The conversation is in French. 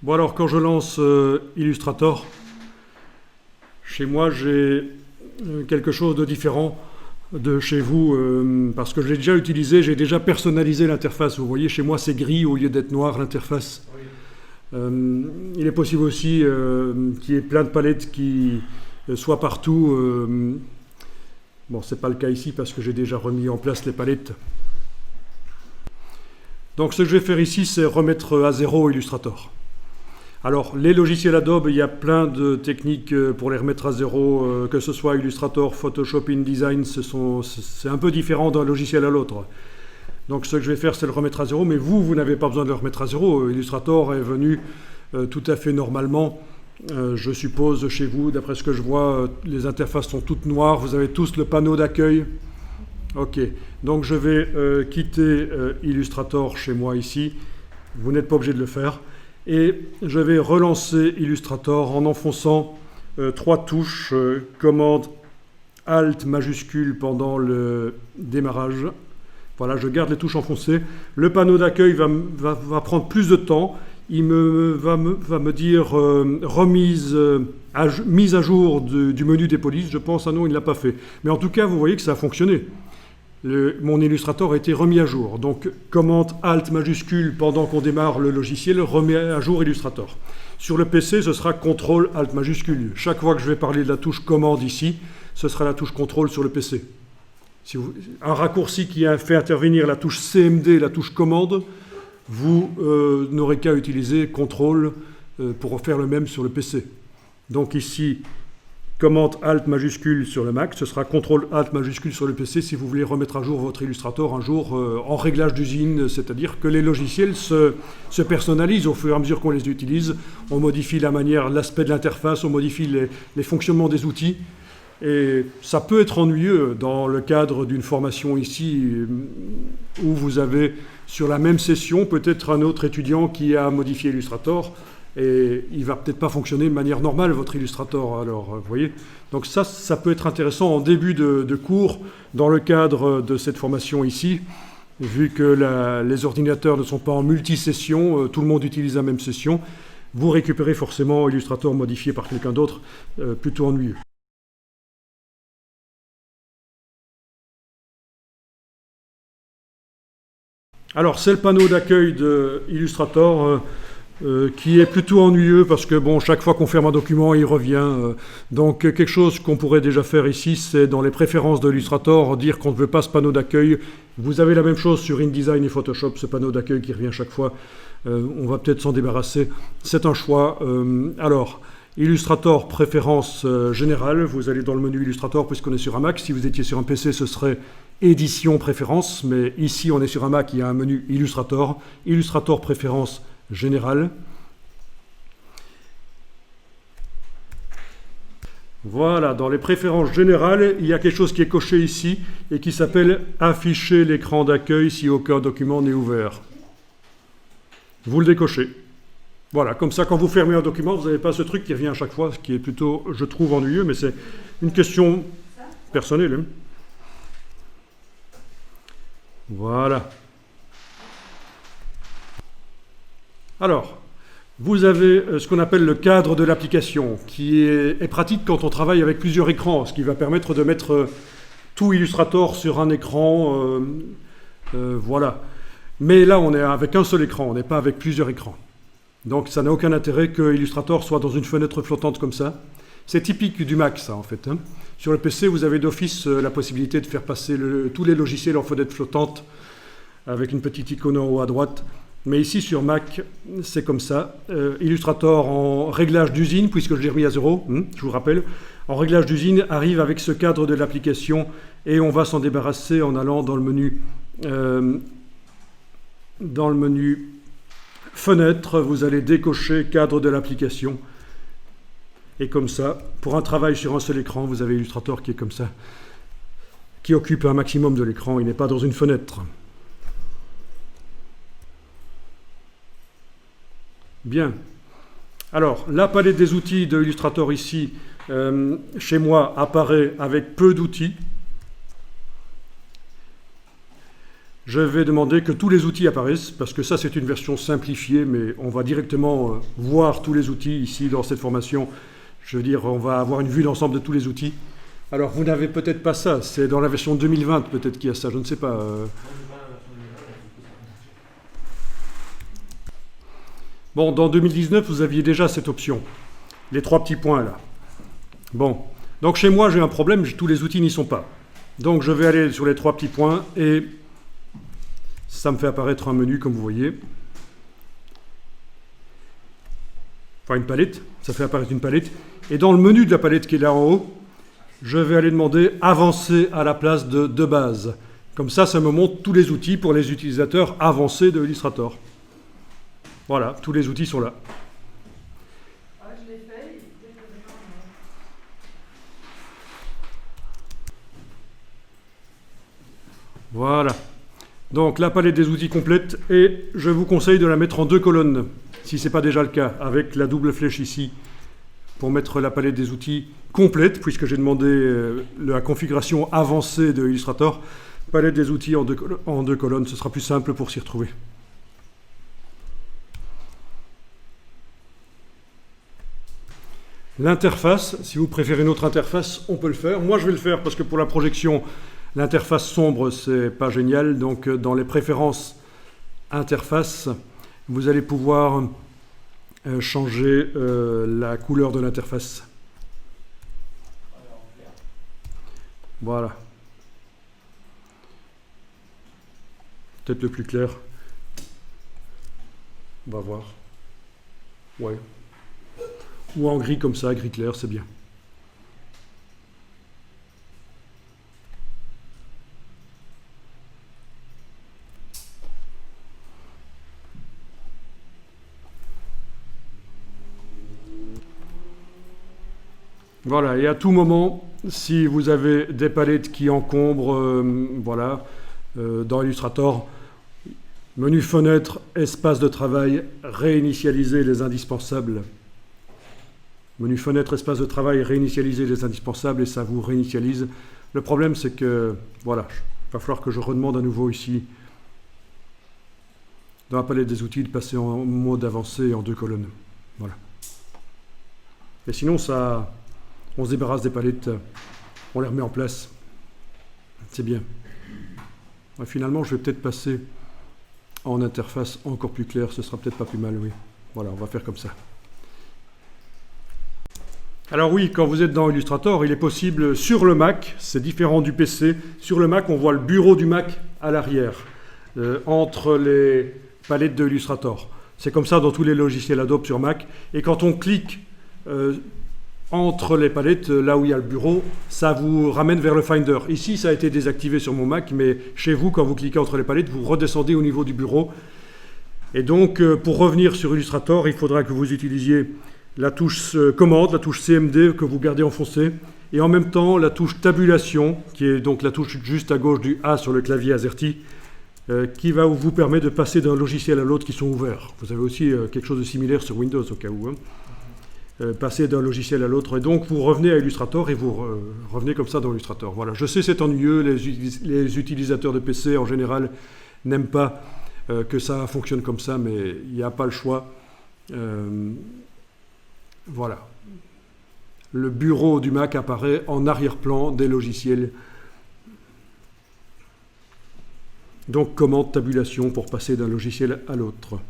Bon alors, quand je lance Illustrator, chez moi j'ai quelque chose de différent de chez vous, parce que je l'ai déjà utilisé, j'ai déjà personnalisé l'interface. Vous voyez, chez moi c'est gris au lieu d'être noir l'interface. Oui. Il est possible aussi qu'il y ait plein de palettes qui soient partout. Bon, c'est pas le cas ici parce que j'ai déjà remis en place les palettes. Donc ce que je vais faire ici, c'est remettre à zéro Illustrator. Alors, les logiciels Adobe, il y a plein de techniques pour les remettre à zéro, que ce soit Illustrator, Photoshop, InDesign, c'est un peu différent d'un logiciel à l'autre. Donc, ce que je vais faire, c'est le remettre à zéro, mais vous n'avez pas besoin de le remettre à zéro. Illustrator est venu tout à fait normalement. Je suppose, chez vous, d'après ce que je vois, les interfaces sont toutes noires, vous avez tous le panneau d'accueil. Ok, donc je vais quitter Illustrator chez moi ici. Vous n'êtes pas obligé de le faire. Et je vais relancer Illustrator en enfonçant 3 touches, commande Alt majuscule pendant le démarrage. Voilà, je garde les touches enfoncées. Le panneau d'accueil va prendre plus de temps. Il va me dire mise à jour du menu des polices. Je pense, ah non, il ne l'a pas fait. Mais en tout cas, vous voyez que ça a fonctionné. Mon Illustrator a été remis à jour. Donc, commande Alt majuscule pendant qu'on démarre le logiciel, remet à jour Illustrator. Sur le PC, ce sera CTRL Alt majuscule. Chaque fois que je vais parler de la touche commande ici, ce sera la touche CTRL sur le PC. Un raccourci qui a fait intervenir la touche CMD, la touche commande, vous n'aurez qu'à utiliser CTRL pour faire le même sur le PC. Donc ici, commande Alt majuscule sur le Mac, ce sera CTRL Alt majuscule sur le PC si vous voulez remettre à jour votre Illustrator un jour en réglage d'usine, c'est-à-dire que les logiciels se personnalisent au fur et à mesure qu'on les utilise. On modifie la manière, l'aspect de l'interface, on modifie les fonctionnements des outils. Et ça peut être ennuyeux dans le cadre d'une formation ici où vous avez sur la même session peut-être un autre étudiant qui a modifié Illustrator. Et il ne va peut-être pas fonctionner de manière normale, votre Illustrator. Alors, vous voyez. Donc ça peut être intéressant en début de cours, dans le cadre de cette formation ici, vu que les ordinateurs ne sont pas en multi-session, tout le monde utilise la même session, vous récupérez forcément Illustrator modifié par quelqu'un d'autre, plutôt ennuyeux. Alors, c'est le panneau d'accueil de Illustrator, qui est plutôt ennuyeux parce que bon, chaque fois qu'on ferme un document, il revient. Donc quelque chose qu'on pourrait déjà faire ici, c'est dans les préférences de Illustrator, dire qu'on ne veut pas ce panneau d'accueil. Vous avez la même chose sur InDesign et Photoshop, ce panneau d'accueil qui revient chaque fois. On va peut-être s'en débarrasser. C'est un choix. Alors, Illustrator, préférence générale. Vous allez dans le menu Illustrator puisqu'on est sur un Mac. Si vous étiez sur un PC, ce serait édition, préférence. Mais ici, on est sur un Mac, il y a un menu Illustrator. Illustrator, préférence général. Voilà, dans les préférences générales, il y a quelque chose qui est coché ici et qui s'appelle afficher l'écran d'accueil si aucun document n'est ouvert. Vous le décochez. Voilà, comme ça, quand vous fermez un document, vous n'avez pas ce truc qui revient à chaque fois, ce qui est plutôt, je trouve, ennuyeux, mais c'est une question personnelle. Hein. Voilà. Alors, vous avez ce qu'on appelle le cadre de l'application, qui est pratique quand on travaille avec plusieurs écrans, ce qui va permettre de mettre tout Illustrator sur un écran. Voilà. Mais là, on est avec un seul écran, on n'est pas avec plusieurs écrans. Donc, ça n'a aucun intérêt que Illustrator soit dans une fenêtre flottante comme ça. C'est typique du Mac, ça, en fait. Hein. Sur le PC, vous avez d'office la possibilité de faire passer tous les logiciels en fenêtre flottante avec une petite icône en haut à droite. Mais ici, sur Mac, c'est comme ça. Illustrator en réglage d'usine, puisque je l'ai remis à zéro, je vous rappelle, en réglage d'usine, arrive avec ce cadre de l'application et on va s'en débarrasser en allant dans le menu Fenêtre, vous allez décocher cadre de l'application. Et comme ça, pour un travail sur un seul écran, vous avez Illustrator qui est comme ça, qui occupe un maximum de l'écran, il n'est pas dans une fenêtre. Bien. Alors, la palette des outils de Illustrator ici, chez moi, apparaît avec peu d'outils. je vais demander que tous les outils apparaissent, parce que ça c'est une version simplifiée, mais on va directement voir tous les outils ici dans cette formation. Je veux dire, on va avoir une vue d'ensemble de tous les outils. Alors vous n'avez peut-être pas ça, c'est dans la version 2020 peut-être qu'il y a ça, je ne sais pas. Bon, dans 2019, vous aviez déjà cette option, les 3 petits points là. Bon, donc chez moi j'ai un problème, tous les outils n'y sont pas. Donc je vais aller sur les 3 petits points et ça me fait apparaître un menu comme vous voyez. Enfin une palette, ça fait apparaître une palette. Et dans le menu de la palette qui est là en haut, je vais aller demander avancer à la place de base. Comme ça, ça me montre tous les outils pour les utilisateurs avancés de Illustrator. Voilà, tous les outils sont là. Ah, je l'ai fait. Voilà. Donc la palette des outils complète et je vous conseille de la mettre en 2 colonnes, si ce n'est pas déjà le cas, avec la double flèche ici, pour mettre la palette des outils complète, puisque j'ai demandé la configuration avancée de Illustrator. Palette des outils en 2 colonnes, ce sera plus simple pour s'y retrouver. L'interface, si vous préférez une autre interface, on peut le faire. Moi, je vais le faire parce que pour la projection, l'interface sombre, c'est pas génial. Donc, dans les préférences interface, vous allez pouvoir changer la couleur de l'interface. Voilà. Peut-être le plus clair. On va voir. Ouais. Ou en gris comme ça, gris clair, c'est bien. Voilà, et à tout moment, si vous avez des palettes qui encombrent, voilà, dans Illustrator, menu fenêtre, espace de travail, réinitialiser les indispensables. Menu fenêtre, espace de travail, réinitialiser les indispensables et ça vous réinitialise. Le problème c'est que, voilà, il va falloir que je redemande à nouveau ici, dans la palette des outils, de passer en mode avancé en 2 colonnes. Voilà. Et sinon, ça, on se débarrasse des palettes, on les remet en place. C'est bien. Ouais, finalement, je vais peut-être passer en interface encore plus claire, ce sera peut-être pas plus mal, oui. Voilà, on va faire comme ça. Alors oui, quand vous êtes dans Illustrator, il est possible sur le Mac, c'est différent du PC, sur le Mac on voit le bureau du Mac à l'arrière, entre les palettes de Illustrator. C'est comme ça dans tous les logiciels Adobe sur Mac, et quand on clique entre les palettes, là où il y a le bureau, ça vous ramène vers le Finder. Ici ça a été désactivé sur mon Mac, mais chez vous, quand vous cliquez entre les palettes, vous redescendez au niveau du bureau. Et donc pour revenir sur Illustrator, il faudra que vous utilisiez la touche commande, la touche CMD que vous gardez enfoncée, et en même temps la touche tabulation, qui est donc la touche juste à gauche du A sur le clavier AZERTY, qui va vous permettre de passer d'un logiciel à l'autre qui sont ouverts. Vous avez aussi quelque chose de similaire sur Windows au cas où. Passer d'un logiciel à l'autre, et donc vous revenez à Illustrator et vous revenez comme ça dans Illustrator. Voilà, je sais c'est ennuyeux, les utilisateurs de PC en général n'aiment pas que ça fonctionne comme ça, mais il n'y a pas le choix. Voilà. Le bureau du Mac apparaît en arrière-plan des logiciels. Donc, commande tabulation pour passer d'un logiciel à l'autre.